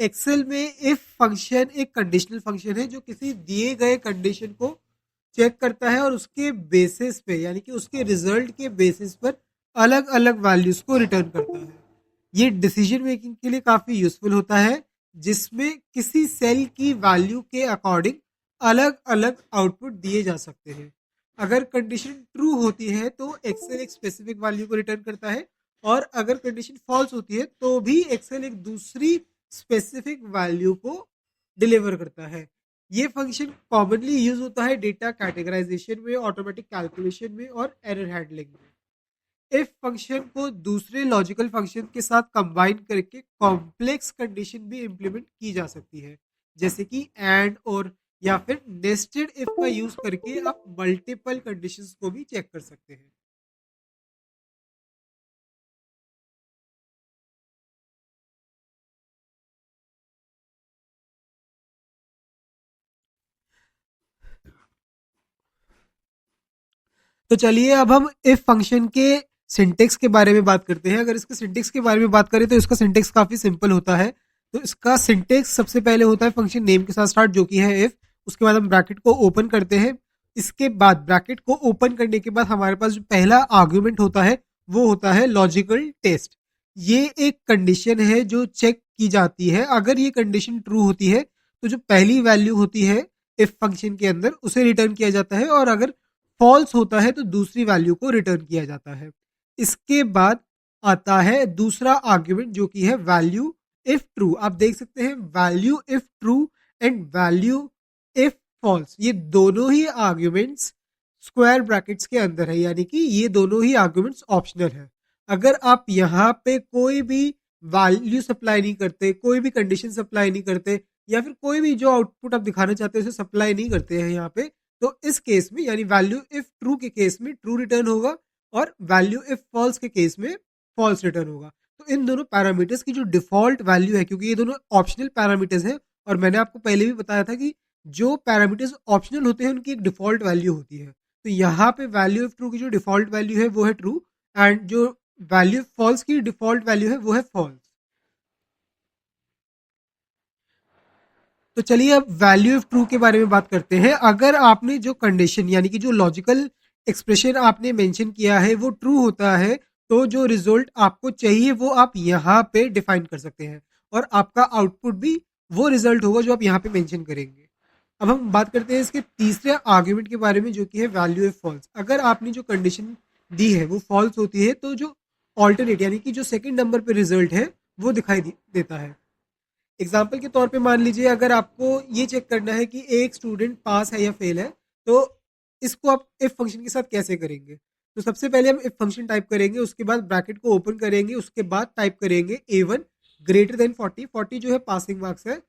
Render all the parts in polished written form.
Excel में if function एक conditional function है जो किसी दिए गए कंडीशन को चेक करता है और उसके बेसिस पे यानी कि उसके रिजल्ट के बेसिस पर अलग अलग वैल्यूज को रिटर्न करता है। ये डिसीजन मेकिंग के लिए काफी यूजफुल होता है, जिसमें किसी सेल की वैल्यू के अकॉर्डिंग अलग अलग आउटपुट दिए जा सकते हैं। अगर कंडीशन ट्रू होती है तो एक्सेल एक स्पेसिफिक वैल्यू को रिटर्न करता है, और अगर कंडीशन फॉल्स होती है तो भी एक्सेल एक दूसरी स्पेसिफिक वैल्यू को डिलीवर करता है। ये फंक्शन कॉमनली यूज होता है डेटा कैटेगराइजेशन में, ऑटोमेटिक कैलकुलेशन में और एरर हैंडलिंग में। इफ फंक्शन को दूसरे लॉजिकल फंक्शन के साथ कंबाइन करके कॉम्प्लेक्स कंडीशन भी इंप्लीमेंट की जा सकती है, जैसे कि एंड और या फिर नेस्टेड इफ का यूज करके आप मल्टीपल कंडीशंस को भी चेक कर सकते हैं। तो चलिए अब हम इफ फंक्शन के सिंटेक्स के बारे में बात करते हैं। अगर इसके सिंटेक्स के बारे में बात करें तो इसका सिंटेक्स काफी सिंपल होता है। तो इसका सिंटेक्स सबसे पहले होता है फंक्शन नेम के साथ स्टार्ट, जो कि है इफ। उसके बाद हम ब्रैकेट को ओपन करते हैं। इसके बाद ब्रैकेट को ओपन करने के बाद हमारे पास जो पहला आर्ग्यूमेंट होता है वो होता है लॉजिकल टेस्ट। ये एक कंडीशन है जो चेक की जाती है। अगर ये कंडीशन ट्रू होती है तो जो पहली वैल्यू होती है इफ फंक्शन के अंदर उसे रिटर्न किया जाता है, और अगर फॉल्स होता है तो दूसरी वैल्यू को रिटर्न किया जाता है। इसके बाद आता है दूसरा आर्ग्यूमेंट जो कि है वैल्यू इफ ट्रू। आप देख सकते हैं value if true and value if false, ये दोनों ही आर्ग्यूमेंट्स स्क्वायर ब्रैकेट्स के अंदर है, यानी कि ये दोनों ही आर्ग्यूमेंट्स ऑप्शनल है। अगर आप यहाँ पे कोई भी वैल्यू सप्लाई नहीं करते, कोई भी कंडीशन सप्लाई नहीं करते, या फिर कोई भी जो आउटपुट आप दिखाना चाहते हैं उसे सप्लाई नहीं करते हैं यहाँ पे, तो इस केस में यानी वैल्यू इफ ट्रू के केस में ट्रू रिटर्न होगा, और वैल्यू इफ फॉल्स के केस में फॉल्स रिटर्न होगा। तो इन दोनों पैरामीटर्स की जो डिफॉल्ट वैल्यू है, क्योंकि ये दोनों ऑप्शनल पैरामीटर्स हैं, और मैंने आपको पहले भी बताया था कि जो पैरामीटर्स ऑप्शनल होते हैं उनकी एक डिफॉल्ट वैल्यू होती है। तो यहाँ पे वैल्यू ऑफ ट्रू की जो डिफॉल्ट वैल्यू है वो है ट्रू, एंड जो वैल्यू ऑफ फॉल्स की डिफॉल्ट वैल्यू है वो है फॉल्स। तो चलिए अब वैल्यू ऑफ ट्रू के बारे में बात करते हैं। अगर आपने जो कंडीशन यानी कि जो लॉजिकल एक्सप्रेशन आपने मेंशन किया है वो ट्रू होता है, तो जो रिजल्ट आपको चाहिए वो आप यहाँ पे डिफाइन कर सकते हैं, और आपका आउटपुट भी वो रिजल्ट होगा जो आप यहाँ पे मेंशन करेंगे। अब हम बात करते हैं इसके तीसरे आर्ग्यूमेंट के बारे में, जो कि है वैल्यू ऑफ फॉल्स। अगर आपने जो कंडीशन दी है वो फॉल्स होती है तो जो ऑल्टरनेट यानी कि जो सेकंड नंबर पे रिजल्ट है वो दिखाई देता है। एग्जाम्पल के तौर पे मान लीजिए अगर आपको ये चेक करना है कि एक स्टूडेंट पास है या फेल है, तो इसको आप इफ फंक्शन के साथ कैसे करेंगे। तो सबसे पहले हम इफ फंक्शन टाइप करेंगे, उसके बाद ब्रैकेट को ओपन करेंगे, उसके बाद टाइप करेंगे A1 ग्रेटर देन 40, 40 जो है पासिंग मार्क्स है,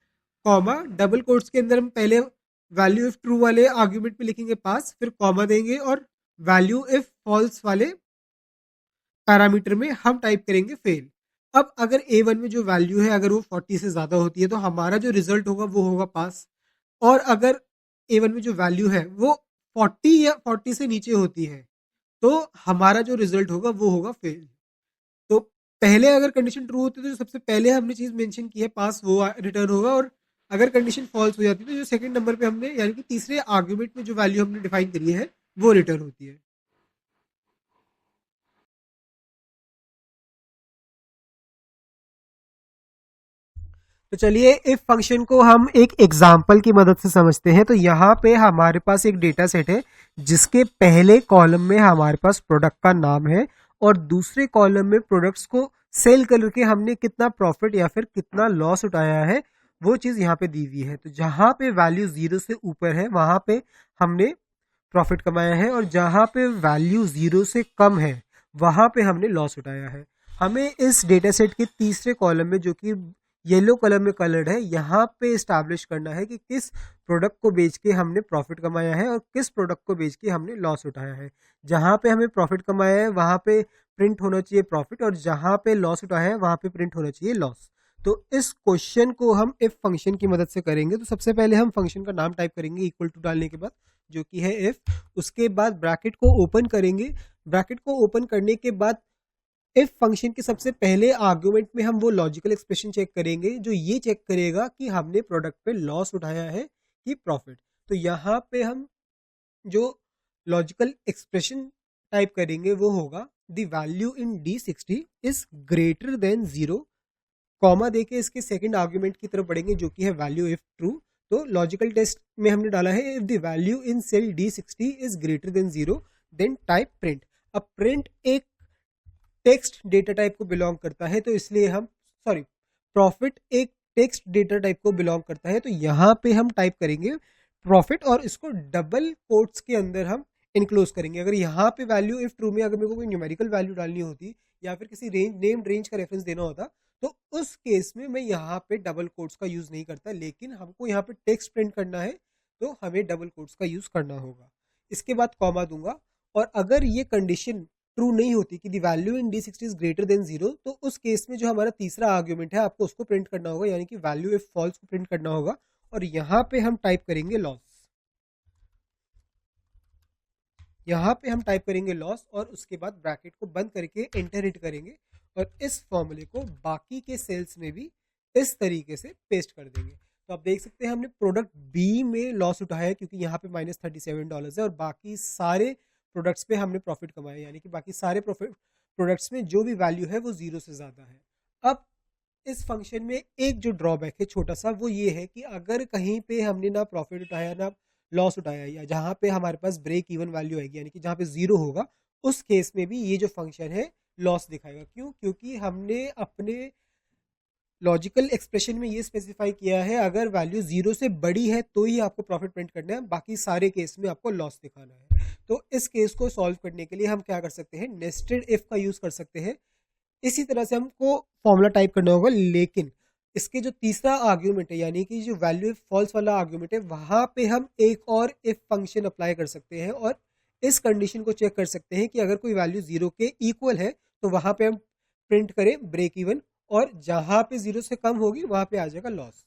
कॉमा डबल कोट्स के अंदर हम पहले वैल्यू इफ ट्रू वाले आर्ग्यूमेंट पे लिखेंगे पास, फिर कॉमा देंगे, और वैल्यू इफ फॉल्स वाले पैरामीटर में हम टाइप करेंगे फेल। अब अगर A1 में जो वैल्यू है अगर वो 40 से ज़्यादा होती है तो हमारा जो रिजल्ट होगा वो होगा पास, और अगर A1 में जो वैल्यू है वो 40 या 40 से नीचे होती है तो हमारा जो रिजल्ट होगा वो होगा फेल। तो पहले अगर कंडीशन ट्रू होती है तो जो सबसे पहले हमने चीज़ मेंशन की है पास वो रिटर्न होगा, और अगर कंडीशन फॉल्स हो जाती है तो जो सेकंड नंबर पे हमने यानी कि तीसरे आर्ग्यूमेंट में जो वैल्यू हमने डिफाइन करी है वो रिटर्न होती है। तो चलिए इफ फंक्शन को हम एक एग्जाम्पल की मदद से समझते हैं। तो यहाँ पे हमारे पास एक डेटा सेट है जिसके पहले कॉलम में हमारे पास प्रोडक्ट का नाम है, और दूसरे कॉलम में प्रोडक्ट्स को सेल करके हमने कितना प्रॉफिट या फिर कितना लॉस उठाया है वो चीज़ यहाँ पे दी हुई है। तो जहाँ पे वैल्यू जीरो से ऊपर है वहाँ पे हमने प्रॉफिट कमाया है, और जहाँ पे वैल्यू जीरो से कम है वहाँ पे हमने लॉस उठाया है। हमें इस डेटा सेट के तीसरे कॉलम में, जो कि येलो कलर में कलर्ड है, यहाँ पे इस्टेब्लिश करना है कि किस प्रोडक्ट को बेच के हमने प्रॉफिट कमाया है और किस प्रोडक्ट को बेच के हमने लॉस उठाया है। जहाँ पे हमें प्रॉफिट कमाया है वहाँ पे प्रिंट होना चाहिए प्रॉफिट, और जहाँ पे लॉस उठाया है वहाँ पे प्रिंट होना चाहिए लॉस। तो इस क्वेश्चन को हम इफ फंक्शन की मदद से करेंगे। तो सबसे पहले हम फंक्शन का नाम टाइप करेंगे इक्वल टू डालने के बाद, जो कि है इफ। उसके बाद ब्रैकेट को ओपन करेंगे। ब्रैकेट को ओपन करने के बाद इफ फंक्शन के सबसे पहले आर्गुमेंट में हम वो लॉजिकल एक्सप्रेशन चेक करेंगे जो ये चेक करेगा कि हमने प्रोडक्ट पे लॉस उठाया है कि प्रॉफिट। तो यहाँ पे हम जो लॉजिकल एक्सप्रेशन टाइप करेंगे वो होगा the value in D60 is greater than 0, comma देके इसके सेकंड आर्गुमेंट की तरफ बढ़ेंगे जो कि है वैल्यू इफ ट्रू। तो लॉजिकल टेस्ट में हमने डाला है if the value in cell D60 is greater than 0 then type print. अब प्रिंट एक टेक्स्ट डेटा टाइप को बिलोंग करता है, तो इसलिए हम सॉरी प्रॉफिट एक टेक्स्ट डेटा टाइप को बिलोंग करता है, तो यहाँ पे हम टाइप करेंगे प्रॉफिट और इसको डबल कोट्स के अंदर हम इनक्लोज करेंगे। अगर यहाँ पे वैल्यू इफ ट्रू में अगर मेरे को कोई न्यूमेरिकल वैल्यू डालनी होती या फिर किसी रेंज नेम्ड रेंज का रेफरेंस देना होता, तो उस केस में मैं यहाँ पे डबल कोट्स का यूज नहीं करता, लेकिन हमको यहाँ पे टेक्स्ट प्रिंट करना है तो हमें डबल कोट्स का यूज करना होगा। इसके बाद कॉमा दूंगा, और अगर ये कंडीशन ट्रू नहीं होती कि the value in D60 is greater than 0, तो उस केस में जो हमारा तीसरा आर्ग्यूमेंट है आपको उसको प्रिंट करना होगा, यानी कि वैल्यू इफ फॉल्स को प्रिंट करना होगा। और यहाँ पे हम टाइप करेंगे लॉस, यहाँ पे हम टाइप करेंगे लॉस और उसके बाद ब्रैकेट को बंद करके एंटर हिट करेंगे और इस फॉर्मूले को बाकी के सेल्स में भी इस तरीके से पेस्ट कर देंगे। तो आप देख सकते हैं हमने प्रोडक्ट बी में लॉस उठाया है क्योंकि यहाँ पे -$37 है, और बाकी सारे प्रोडक्ट्स पे हमने प्रॉफिट कमाया, यानी कि बाकी सारे प्रोडक्ट्स में जो भी वैल्यू है वो 0 से ज़्यादा है। अब इस फंक्शन में एक जो ड्रॉबैक है छोटा सा, वो ये है कि अगर कहीं पे हमने ना प्रॉफिट उठाया ना लॉस उठाया, या जहाँ पे हमारे पास ब्रेक इवन वैल्यू आएगी यानी कि जहाँ पे 0 होगा, उस केस में भी ये जो फंक्शन है लॉस दिखाएगा। क्यों? क्योंकि हमने अपने लॉजिकल एक्सप्रेशन में ये स्पेसिफाई किया है अगर वैल्यू 0 से बड़ी है तो ही आपको प्रॉफिट प्रिंट करना है, बाकी सारे केस में आपको लॉस दिखाना है। तो इस केस को सॉल्व करने के लिए हम क्या कर सकते हैं, नेस्टेड इफ का यूज कर सकते हैं। इसी तरह से हमको फॉर्मूला टाइप करना होगा, लेकिन इसके जो तीसरा आर्ग्यूमेंट है यानी कि जो वैल्यू इफ फॉल्स वाला आर्ग्यूमेंट है, वहां पे हम एक और इफ फंक्शन अप्लाई कर सकते हैं और इस कंडीशन को चेक कर सकते हैं कि अगर कोई वैल्यू 0 के इक्वल है तो वहां पे हम प्रिंट करें ब्रेक इवन, और जहां पे 0 से कम होगी वहां पे आ जाएगा लॉस।